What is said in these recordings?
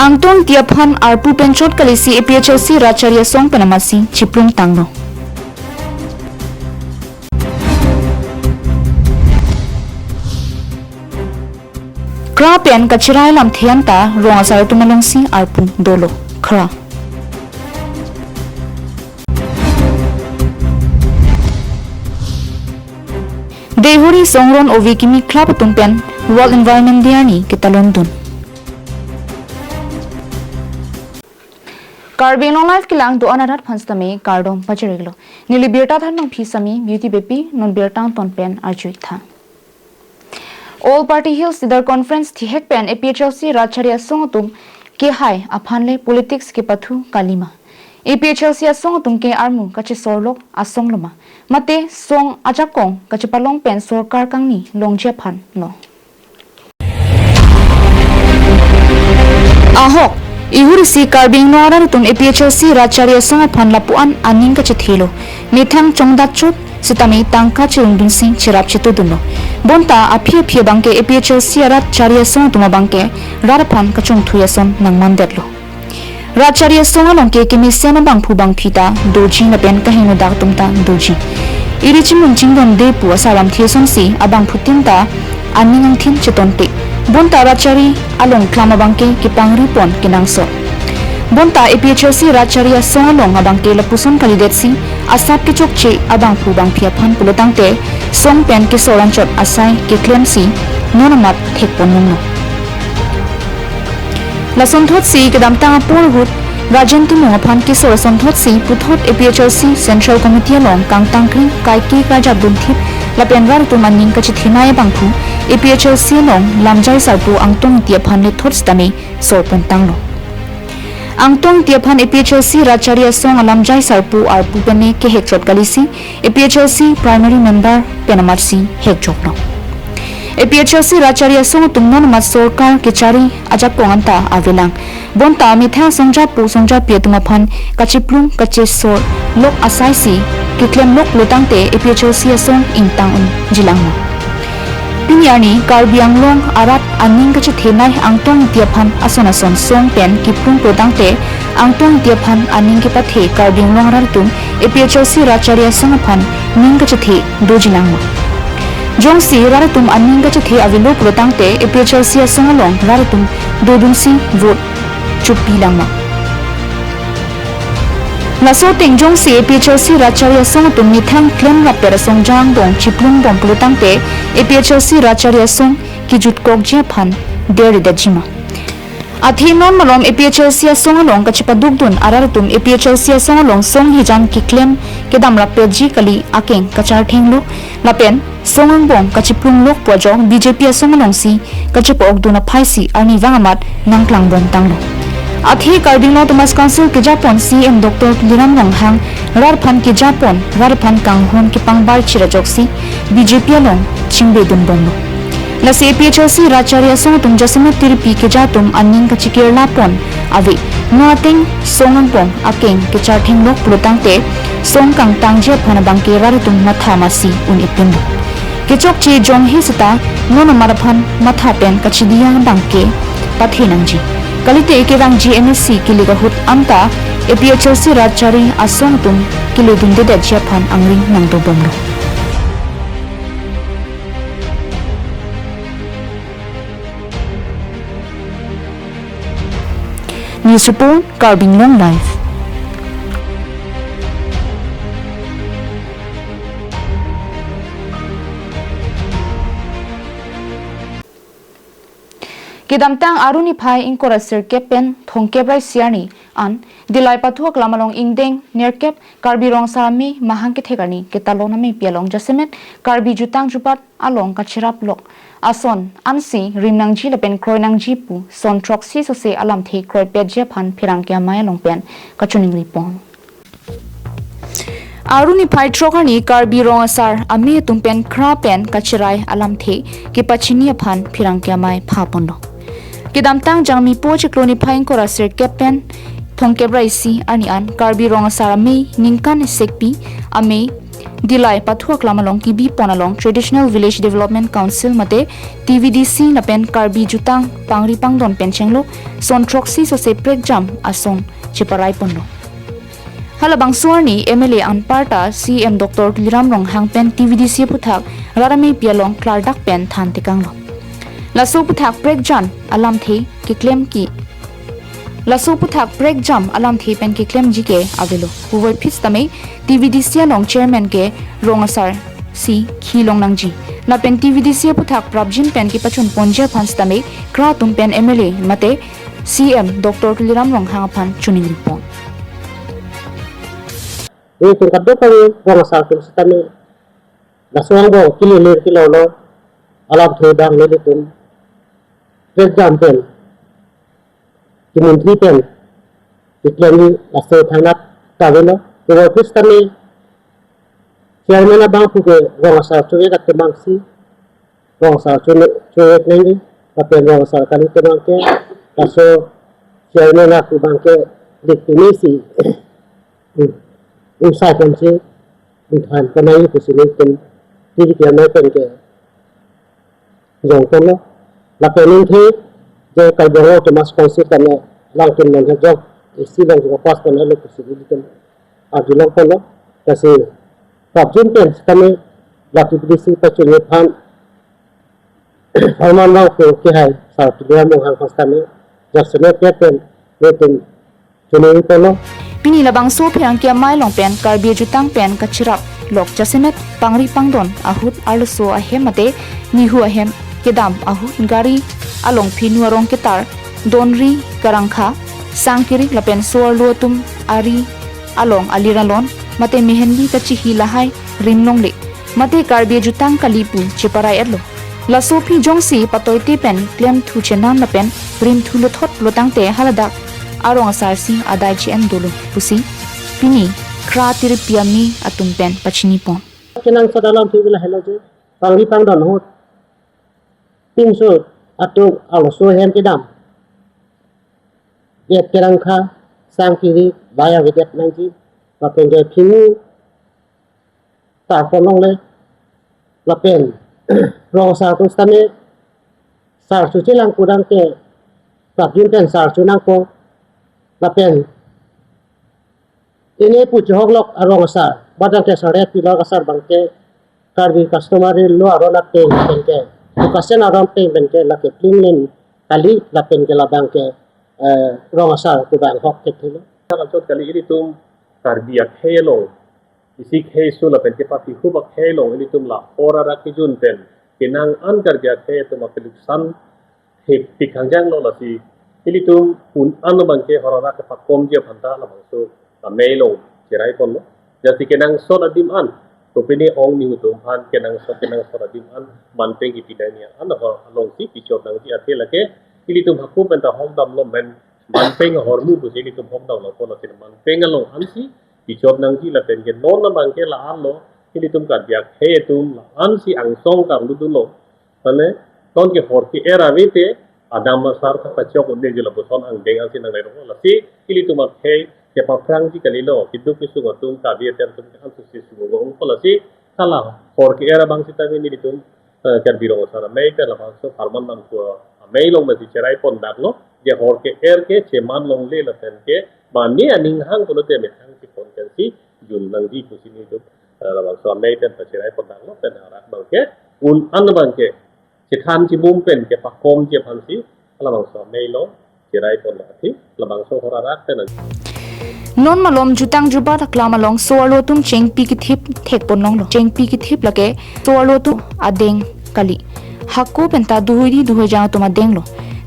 Angtong tiaphan arpu penchot kalisi APHLC Racharya Song Panamasi Chiplung Tangno. Kra pen kachirai lam thianta rongasar tumalongsi arpu dolo khra. Dehuri songron ovikimi club tumpen World Environment Diani kita London. Karbi Anglong life kilang do anarat phanstami kardom pachireglo. Nili birta thanong phisami beauty baby non birtang ton pen arjuik tha. All Party Hills Leader Conference thihek pen APHLC Racharya Songatum ke hai aphanle politics ke pathu kalima. APHLC Songatum ke armu kachi sorlok asongloma. Mate song ajakong kachi palong pen sorkar kangni longje phan no. Ahok Ihuri si Karbi Anglong tum APHLC Racharya Songa phan lapuan aning kachi thilo. Mithang chongdachut sitami tangka chirungdun sing chirap chituduno. Bonta aphi bangke APHLC Racharya Songa tuma bangke raraphan kachung thuyason nang mandetlo. Racharya Songa longke kimi sena bang phu bang phita doji na pen kahino dak tumta doji. Irichimun jingdon de pu asaram thieson si abang phutinta aning thin chitonte. Bonta Rachari along klama bangke kipangri pon kinangso. Bonta APHLC Racharya Songa long abangke lapuson kalidetsi asap ke chokche abang phu bang phia phan pulotangte song pen ke soranchot asai ke klemsi nonamat thekponno. La sonthot si kedamta porhut Rajanti Mongaphan ke sora sonthot si puthot APHLC Central Committee long kang tangkri kai ke kajab bunthip la penrar tu maning kachi thinai bangphu APHLC long lamjai sarpu angtong tiaphan le thot stami sorpon tanglo. Angtong tiaphan APHLC Racharya Song lamjai sarpu arpu pene ke hekchot kalisi APHLC primary member penamarsi hekchokno. APHLC Racharya Song tumnon mat sorkar ke chari ajak ponganta avelang. Bonta mitha songja pietuma phan kachiplung kachesor lok asai si ke klem lok lotangte APHLC Song intang un jilangno. Pinyani Karbi Anglong arat aning kachi thenai angtong tiaphan ason song pen kiplung lotangte angtong tiaphan aning ke pathe Karbi Anglong rartum APHLC Racharya Song phan ning kachi the dojilangno. Jongsi raratum aning kachi the avilo lotangte APHLC Song long raratum dodunsi vote chupi lama. Laso tengjong si APHLC Racharya Song tum mithang klem rapera songjang dong chiplung bom plutangte APHLC Racharya Song ki jutkok je phan deri dajima. Athi non malom APHLC Song long kachipaduk dun araratum APHLC Song long song hijang ki klem kedam rapeji kali akeng kachar thenglo lapen songang bom kachiplung lok pojo BJP Song long si kachipok duna phaisi ani wangamat nangklang bom tanglo. Athi Karbi Anglong Thomas Council ke Japon CM Dr. Liram Longhang rarphan ke Japon rarphan kanghon ke pangbar chirajoksi BJP long chingbe dun bomlo. La APHLC Racharya Song tum jasama tirpi ke jatum aning ka chikirla pon ave nuateng songang pong akeng ke chartheng lok plotangte song kang tangje phana bangke raritum matha masi un ipindu. Ke chokche jong he sita nona maraphan matha pen kachidia bangke pathenangji. Kalite ke rang GMSC kiligahut amta APHLC Racharya Asong tum kilodunde dajya phan angri nangdo bomlo. News report Karbi Anglong live. Kidamtang aruni phai inkora sirkep pen thongkebrai siani an dilai pathuak lamalong ingdeng nerkep Karbi rong sarami mahang ke thegani ketalona me pialong jasemet Karbi jutang jupat along kachirap lok ason ansi rimnang ji lapen kroinang ji pu son troxi sose alam the kroi pejje phan phirang kya mai long pen kachuning ripong Aruni phai trokani Karbi rong asar ami tumpen khra pen kachirai alam the ke pachini phan phirang kya mai phapondo Kidamtang jangmi po chikloni phaing kora sir kepen thongkebrai si ani an Karbi rong asar ami ningkan sekpi ami gilai pathua klamalong kibi ponalong traditional village development council mate tvdc na pen karbi jutang pangri pangdon penchenglo sontroxi so se pregjam asong chiparai ponlo halabang suarni mla anparta cm dr liram rong hangpen tvdc puthak rarame pialong klardak pen than tikanglo laso puthak prekjan alam the ki claim ki laso puthak prekjam alam the pen ki claim jike avelo over pitch tame tvdc long chairman ke rongasar si khilong nangji la pen tvdc puthak prabjin pen ki pachun ponje phans tame kra tum pen mla mate cm dr liram rong hangaphan chuning ripon itu kadang kali orang satu setami nasuang go kilo lo alam thedang le tum exam pen kimun pen iklani aso thanat kavelo to pistami chairman abang puke orang satu ke temangsi orang satu cuek nengi tapi orang satu kali temangke aso chairman aku bangke diktimisi usai pensi unthan kanai kusini pen tiri kia mai pen ke jong kono la penin the je kai bongo to mas konsi kana lang kin men jong isi lang ko pas kana lo kusini pen ajulong kono kasi prabjin pen kami la tibdisi pachuni phan alman lang ko ke hai sa tulia mo hang kami jasne ke pen pen chuni kono pini labang so phang kia mai long pen karbi jutang pen kachirap lok chasemet pangri pangdon ahut arlo ahem mate nihu ahem kedam ahut gari along phinu arong ketar donri karangkha sangkiri lapen sorlo tum ari along aliralon mate mehendi kachi hilahai rimlong le mate karbi jutang kalipu chiparai erlo laso phi jongsi patoite pen klem thu chenan lapen rim thulo thot lotangte haladak arong asar si adai chi en dolo pusi pini kra tir piami atum pen pachini pon kenang sadalam thibila hello je pangri pangdon hot pinso atu also hem kedam yet kerangkha sangkiri baya videt nangji lapen je phinu ta konong le lapen rong sa tu stane sar su chilang kudang ke prabjin pen sar su nang ko lapen ini puji hoglok arong asar badang ke sare pilok asar bangke karbi customer lo arona pe bangke bukasen arom pe bangke lake plinglen kali lapen ke labangke rong asar ku bang hok ke thilo kalau chot kali ini tum karbi akhelo isi khesu lapen ke papi hubak khelo ini tum la ora rakijun pen kinang an karbi akhe tum akeluksan he pikangjang lo lasi ili tum un anu bangke horona ke pakom je phanta la bangso mailo chirai konno jati kenang sot adim an to pini ong ni tum phan kenang sot adim an manpe gi pidania an ho along si pichot nang ji athe lake ili tum hakku penta hom dam lo men manpe ng hormu bu ili tum hom dam lo kono tin manpe ngalong an si pichot nang ji la pen ge non na bangke la an lo ili tum ka dia khe tum la an si ang song kang du lo tane ton ke hor ki era vete adam masar ka pachok unde jula boson ang dengal sin nang ro la si ili tum khe ke pa prang ji kalilo kidu kisu tum ka bi ter tum an su si su go ong kola si kala hor ki era bang sita ni tum kan biro sara mai ka la bang so farman nam ko mai long ma si cherai pon dak lo je hor ke ke che man long le la ten ke ma ni aning hang ko te me hang si pon kan si jun nang ji ku si ni tum la bang so mai ten pa cherai pon dak lo ten ara bang ke un an bang ke che khan chi bum pen ke pa kom je phan si la bang so mai lo cherai pon la thi la bang so hora rak ten non malom jutang juba klama long sorlo tum chengpi ki thip thek pon long lo chengpi ki thip lake sorlo tum adeng kali hakko penta duhuri duhoja tum adeng lo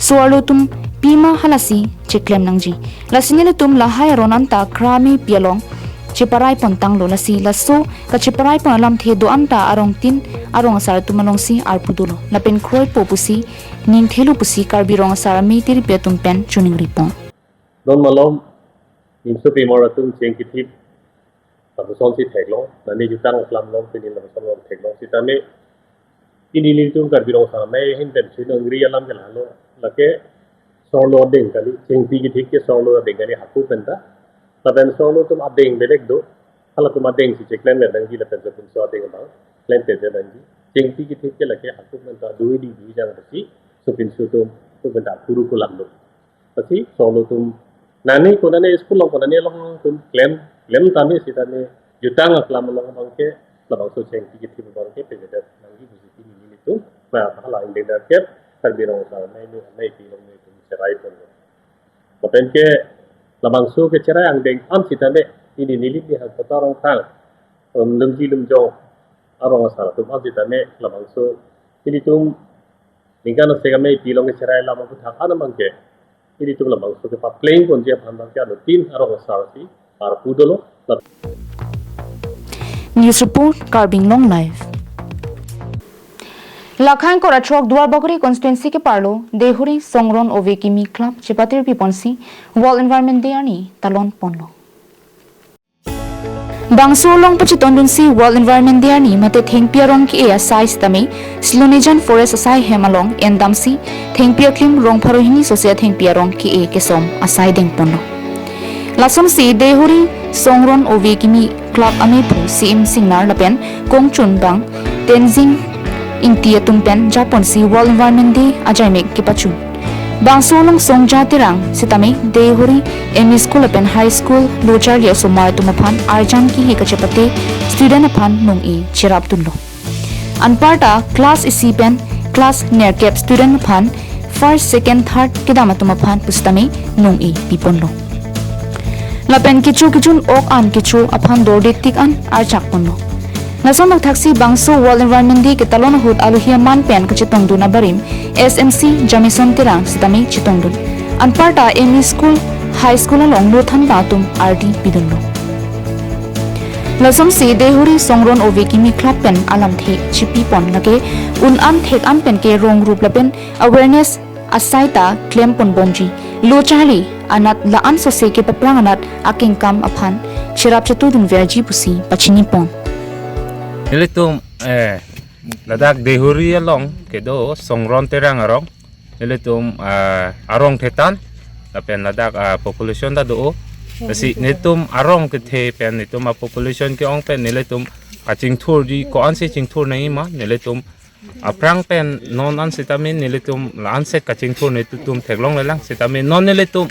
sorlo tum pima halasi cheklem nangji lasine tum lahai ronanta krami pialong chiparai pon tanglo lasi laso ka chiparai pon alam the do anta arong tin arong asar tumalong si arpudulo lapen kroi popusi ning thelu pusi karbi rong asar mi tir petum pen chuning ripon non malom insu pe mora tum cheng ki thip tabu son si thek lo nani jutang klam long pini la son long thek lo si tame ini li tum karbi rong asar mai hin den chin ngri alam kala lo lake solo ding kali cheng pi ki thik ke solo ding kali haku penta taben solo tum adeng belek do kalau tu madeng si ceklen le dangi le penjo pun so deng bang len te je dangi jeng pi ki thik le ke aku menta dui di jang besi supin sutum tu benda guru kulam lu pasti solo tum nani ko nani school long ko nani long tum klem tami si tami jutang aklam long bang ke labang so jeng pi ki thik bang ke pe je dangi busi ti ni tu ba hala inde da ke Karbi Anglong nei pi long nei tum serai pon Mapen ke labang so ke cerai ang deng am si tami ini nilit ni hal orang tang lemji lemjong arong asal tu am kita me labang so ini tum ningkan sega me pilong cerai labang tu thak ana mangke ini tum labang so ke pa playing kon je bhandang ke anu tin arong asal si ar pudolo News report Karbi Anglong live Lakhain kora chok duar bakuri constituency ke parlo dehuri songron ovekimi club chipatir piponsi wall environment day ani talon ponlo Bangsolong pachitondun si World Environment Day ni mate thengpia rong ki a size tami Slonejan Forest asai hemalong endamsi thengpia klim rong pharohini sosia thengpia rong ki a kesom asai deng pono Lasom si dehuri songron ovi kimi club ame phu sim singnar lapen kongchun bang tenzing intia tumpen japon si World Environment Day ajai mek ki pachu Bangsolong songja tirang sitami dehuri ME School apen High School lochar ya somar tumapan arjan ki hikachapate student apan nong e chirap tunlo Anparta class isi pen class nerkep student apan first second third kidama tumapan pustami nong e piponlo Lapen kichu kichun ok an kichu apan dordik tik an archak ponlo Nasomak taksi bangso World Environment Day ke talon hut aluhia man pen ke chitong dun abarim SMC Jamison tirang sitami chitong dun Anparta ME School High School along Lothan Batum RD Bidunlo Lasom si dehuri songron ovekimi club pen alam the chipi pon lage un an thek an pen ke rong group lapen awareness asaita claim pon bonji lo chali anat la an so se ke paprang anat aking kam aphan chirap chatu dun verji pusi pachini pon Nilitum ladak dehuri along kedo songron terang arong nilitum arong tetan tapen ladak population da do kasi nilitum arong kethe pen nilitum population ke ong pen nilitum kaching thur di ko an se ching thur nei ma nilitum aprang pen non an sitamin nilitum la an se kaching thur nilitum theklong lelang sitamin non nilitum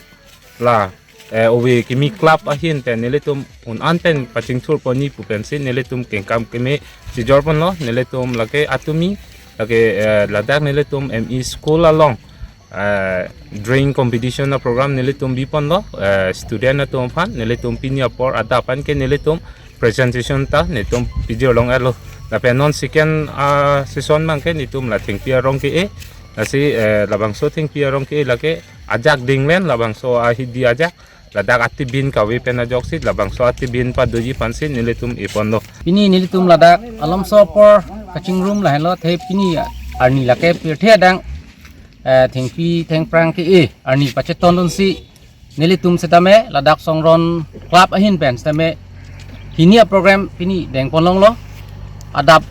la owe kimi club ahin pen nilitum un an pen kaching thur poni pu pen sin nilitum kengkam keme si jorpon lo nilitum lake atumi lake ladak nilitum ME School along drawing competition na program nilitum bipon lo student na tum pan nilitum pinya por adapan ke nilitum presentation ta nilitum video long alo la pen non second season man ke nilitum la thengpia rong ke e asi labang so thengpia rong ke lake ajak dinglen labang so ahidi ajak ladak ati bin kawi pen ajok sit labang so ati bin pa doji pansin nilitum ipon lo Pini nilitum ladak alam so por kaching room lah lo the pini arni lake pirthe dang thengpi thengprang ki e arni pacheton don si nilitum setame ladak songron club ahin pen setame hinia program pini deng ponlong lo adap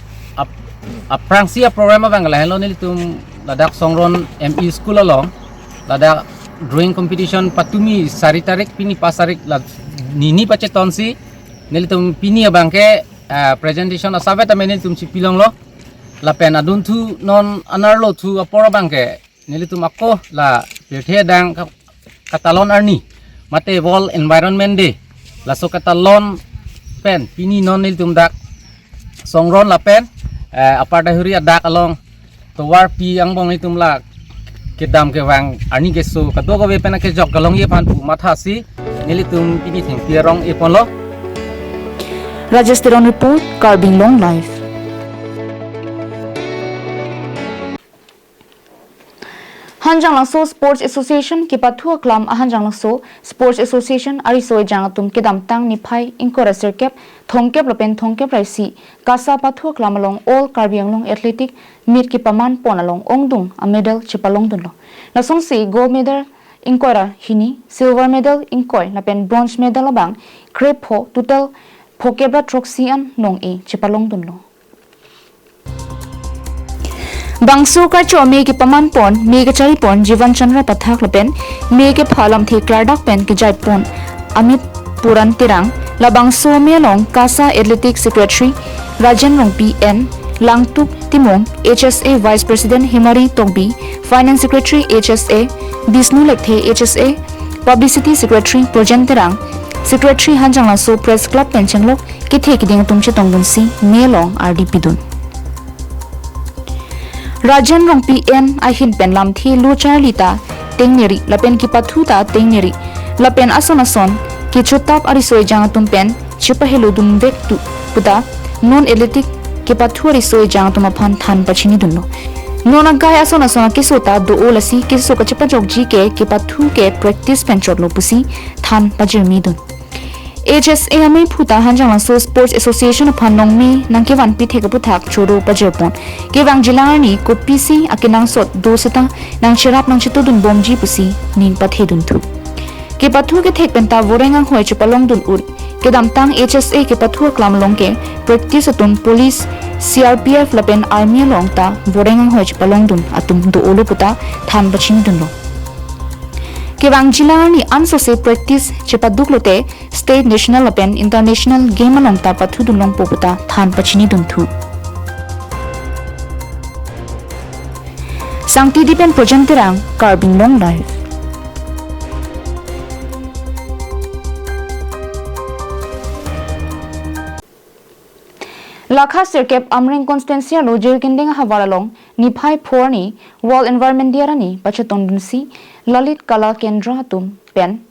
aprang sia program abang lah lo nilitum ladak songron ME School along ladak drawing competition patumi sari tarik pini pasarik nini pacheton si nilitum pini abang ke presentation asabe ta nilitum si pilong lo la pen adun thu non anarlo thu apor abang ke nilitum akko la pirthe dang katalon arni mate wall environment day la so katalon pen pini non nilitum dak songron la pen aparta huri dak along to war pi angbong nilitum la kedam ke wang ani geso kato ko pena ke jok galong ye pan pu matha si nilitum pini theng tirong e ponlo Rajasthan report Karbi Anglong live Hanjang Langso Sports Association ki pathua klam Hanjang Langso Sports Association ari soi jangatum kedam tang ni phai inkora serkep thongkep lapen thongkep raisi kasa pathua klam along all Karbi Anglong athletic meet ki paman pon along ongdung a medal chipalong dunlo lasong si gold medal inkora hini silver medal inkoi lapen bronze medal abang crepe total phokebra troxian nong e chipalong dunlo Bangsu ka cho me ke paman pon me ke chari pon Jivan Chandra pathak lapen me ke phalam the klardak pen ke jai pon Amit Puran tirang labang so melong Kasa Athletic Secretary Rajan Rong PN Langtuk Timong HSA Vice President Himari Tongbi Finance Secretary HSA Bisnu Lekthe HSA Publicity Secretary Projan Terang Secretary Hanjang Laso Press Club Penchanglok Kithe Kiding Tumche Tongbunsi Melong RDP Dun Rajan Rong PN Ahin Pen Lam Thi Lu Charlita Tengneri Lapen Ki Pathuta Tengneri Lapen Ason Ki Chutap Arisoi Jang Tumpen Chipa Helo Dum Vek Tu Puda Non Athletic Ki Pathu Arisoi Jang Tumaphan Than Pachini Dunno Non Agai Ason Kisota Do Olasi Kiso Kachipa Jogji Ke Ki Pathu Ke Practice Penchot Lopusi Than Pajirmi Dun HSA Ami Phuta Hanjang Laso Sports Association of Hanongmi Nangkewan Pi Thekaputhak Choro Pajerpon Gewang Jilani Ko PC Akinang Sot Do Seta Nang Chirap Nang Chitudun Bomji Pusi Ning Pathe Dun Thu Ke Pathu Ke Thek Penta Vorengang Hoi Chupalong Dun Ur Ke Damtang HSA Ke Pathu Klamlong Ke Practice Atun Police CRPF Lapen Army Long Ta Vorengang Hoi Chupalong Dun Atum Do Olu Puta Than Pachini Dun Lo Kewang Jilani Ansose Practice Chepaduklote State National Open International Game Along Ta Pathu Dunlong Poputa Than Pachini Dunthu Sangti Dipen Projanterang Karbi Anglong Live Lakha Sirkep Amring Constantia Lo Jirkinding Havaralong Niphai Phorni World Environment Diarani Pachaton Dunsi Lalit Kala Kendra Atum Pen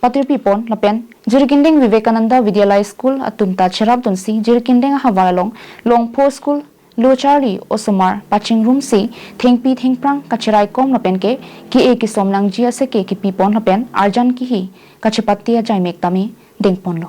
Patirpi Pon Lapen Jirkinding Vivekananda Vidyalaya School Atum Ta Cherab Dunsi Jirkinding Havaralong Longpo School Lo Charlie Osomar Paching Room Si Thengpi Thengprang Kachirai Kom Lapen Ke Ki E Ki Somnang Jia Se Ke Ki Pipon Lapen Arjan Ki Hi Kachipatia Jaimek Tami Dengpon Lo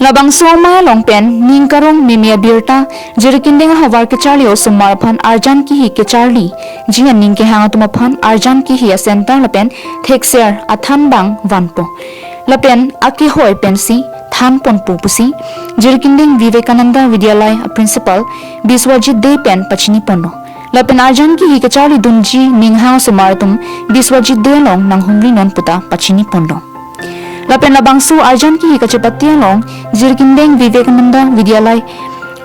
Labang Soma Longpen Ningkarong Mimia Birta Jirkinding Havar Kecharli Osomar Phan Arjan Ki Hi Kecharli Jian Ning Ke Hangatuma Phan Arjan Ki Hi Center Lapen Thekser Athan Bang Vanpo Lapen Aki Hoi Pensi Than Ponpo Pusi Jirkinding Vivekananda Vidyalaya Principal Biswajit De Pen Pachini Pono Lapen Arjan Ki Hi Kecharli Dunji Ninghang Somaratum Biswajit De Long Nang Humri Non Puta Pachini Pono Lapen Labangsu Arjan Ki Kachipatia Long Jirkindeng Vivekananda Vidyalaya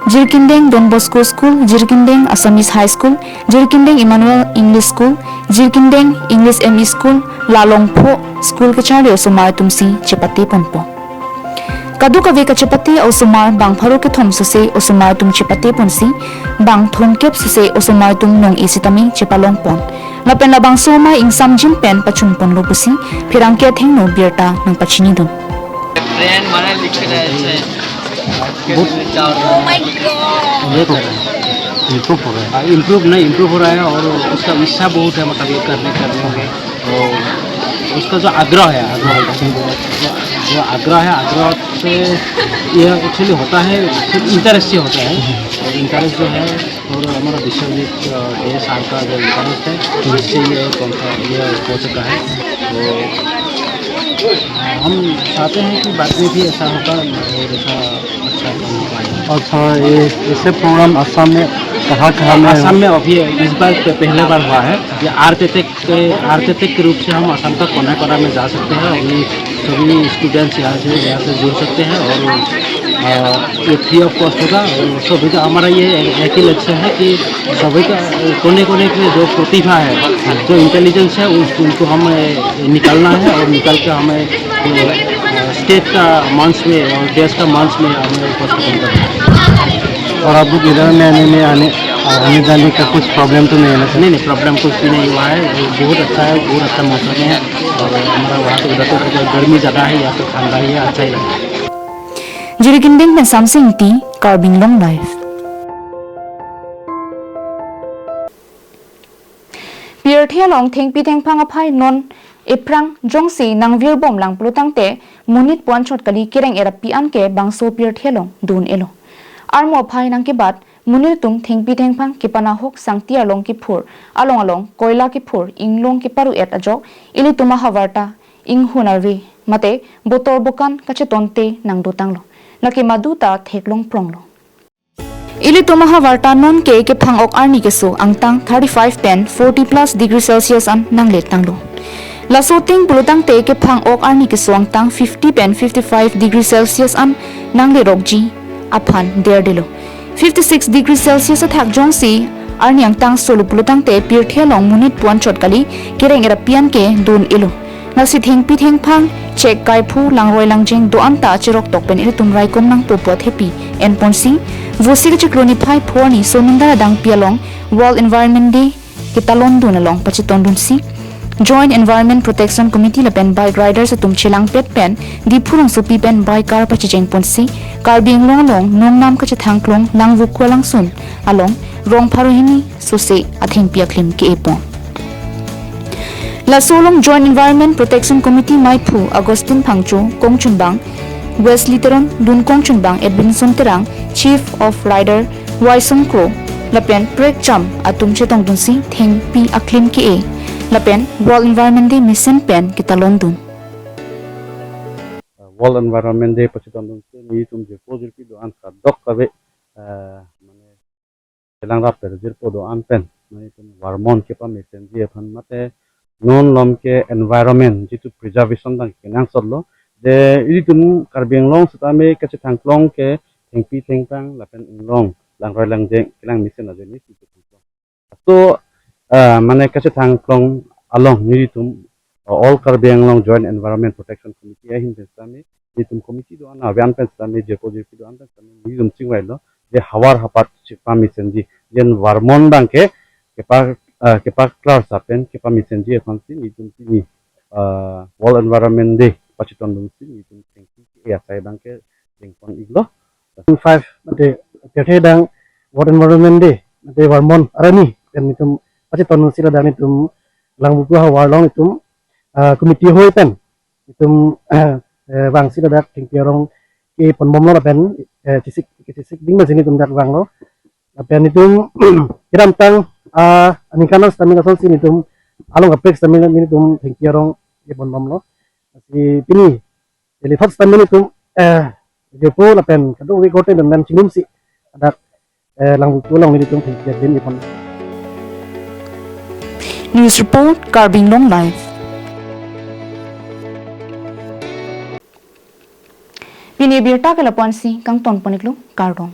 Jirkindeng Don Bosco School Jirkindeng Assamese High School Jirkindeng Emmanuel English School Jirkindeng English ME School Lalongpho School Kachari Osomar Tumsi Chipati Ponpo Kaduka Ve Kachipati Osomar Bang Pharu Ke Thom Suse Osomar Tum Chipati Ponsi Bang Thom Kep Suse Osomar Tum Nong Isitami Chipalong Pon Lapen Labang Soma Ing Sam Jin Pen Pachun Pon Lopusi Phirang Ke Theng No Birta Nang Pachini Dun train माने लिख रहे थे ये तो improve हो रहा है improve हो रहा है और उसका इच्छा बहुत है मतलब ये करने में तो उसका जो आग्रह है जो आग्रह से ये एक्चुअली होता है सिर्फ इंटरेस्ट से होता है और इंटरेस्ट जो है और हमारा विश्वविद्यालय साल का जो इंटरेस्ट है इससे ये हो सका है तो हम चाहते हैं कि बाद में भी ऐसा होगा और ऐसा अच्छा हो पाए। अच्छा ये ऐसे प्रोग्राम असम में कहाँ में असम में अभी इस बार पहले बार हुआ है ये आर्थिक के रूप से हम असम का कोना कोना में जा सकते हैं और सभी स्टूडेंट्स यहाँ से जुड़ सकते हैं और ये फ्री ऑफ कॉस्ट होगा और सभी का हमारा ये एक ही लक्ष्य है कि सभी का कोने कोने की जो प्रतिभा है जो इंटेलिजेंस है उनको हमें निकालना है और निकाल के हमें स्टेट का मंच में और देश का मंच में हमें उपस्थापन करना है। और आप लोग इधर में आने जाने का कुछ प्रॉब्लम तो नहीं है ना? नहीं प्रॉब्लम कुछ भी नहीं हुआ है बहुत अच्छा है बहुत अच्छा मौसम है और हमारा वहाँ तो उधर तो गर्मी ज़्यादा है या तो ठंडा ही है अच्छा ही लगता है। Jirkinding Pen Samsing Ti Karbi Anglong Live Pierthia Long Thengpi Thengphang Aphai Non Eprang Jongsi Nang Vir Bom Lang Plutang Te Munit Puan Chot Kali Kireng Erapi Anke Bangso Pierthia Long Dun Elo Armo Aphai Nang Ke Bat Munir Tum Thengpi Thengphang Ke Panahok Sangti Along Ki Phur Along Koila Ki Phur Inglong Ki Paru Et Ajok Ili Tuma Havarta Ing Hunarvi Mate Botor Bokan Kachetonte Nang Dutanglo Naki Maduta Theklong Pronglo Ili Tumaha Varta Non Ke Phang Ok Arni Keso Angtang 35 pen 40 plus degree Celsius an Nang Letanglo la so ting pulutang te ke phang ok arni ke suang tang 50 pen 55 degree celsius an nang le rok ji aphan der dilo 56 degree celsius athak jong si arni ang tang solu pulutang te pir the long munit puan chot kali kereng era pian ke dun ilo na si theng pi theng phang check kai phu lang roi lang jeng do am ta chirok tok pen tum rai kom nang pu pot happy en pon si vosi ke chikloni phai phoni sonunda dang pialong world environment day kitalon dun along pachiton dun si Joint Environment Protection Committee lapen bike riders atum chilang pet pen di phurong supi pen bike car pa cheng ponsi Karbi Anglong long nong nam ka chathang klong langwu kwalang sun along rong pharohini sose atheng piaklim ke epon La Solong Joint Environment Protection Committee mai phu Agustin Phangchu Kongchunbang West Literon Dun Kongchunbang Edwinson Terang Chief of Rider Waisong Kro lapen prek cham atum chetong dunsi theng pi aklim ke e lapen World Environment Day mission pen kita London World Environment Day pachiton dun se ni tum je po jirpi do an ka dok kabe mane telang rap per jirpo do an pen mane tum warmon ke pa mission je phan mate non lom ke environment jitu preservation dang kenang sodlo de iri tum Karbi Anglong sutame ke thangklong ke thengpi thengpang lapen Anglong lang roi lang jeng kelang mission aje ni situ so mane ke thangklong along ni tum all Karbi Anglong Joint Environment Protection Committee ahin bestami itum committee do ana avian pen stami jepo jepi do anta stami nizum singwai lo je hawar hapat chipa mission ji jen warmon bang kepa class apen kepa mission ji এখন si itum ni World Environment Day pachiton dum si itum thank you ya sai bang ke jengpon iglo 5 mate tethe dang World Environment Day mate warmon arani pen itum pachiton si la dang itum langbuku hawar long itum committee hoi pen itum wang si dadak ting piorong ki ponbom lo pen tisik ding ma sini tum dak wang lo pen itum kiram tang ani kanan stami kason sini tum along apex stami ni tum ting piorong ki ponbom lo si pini jadi thot stami ni tum depo la pen kadu wi gote dan men chingum si adak lang tulong ni tum ting pior din ipon News Report Karbi Anglong Live Bini birta kala ponsi kang ton poniklo kardong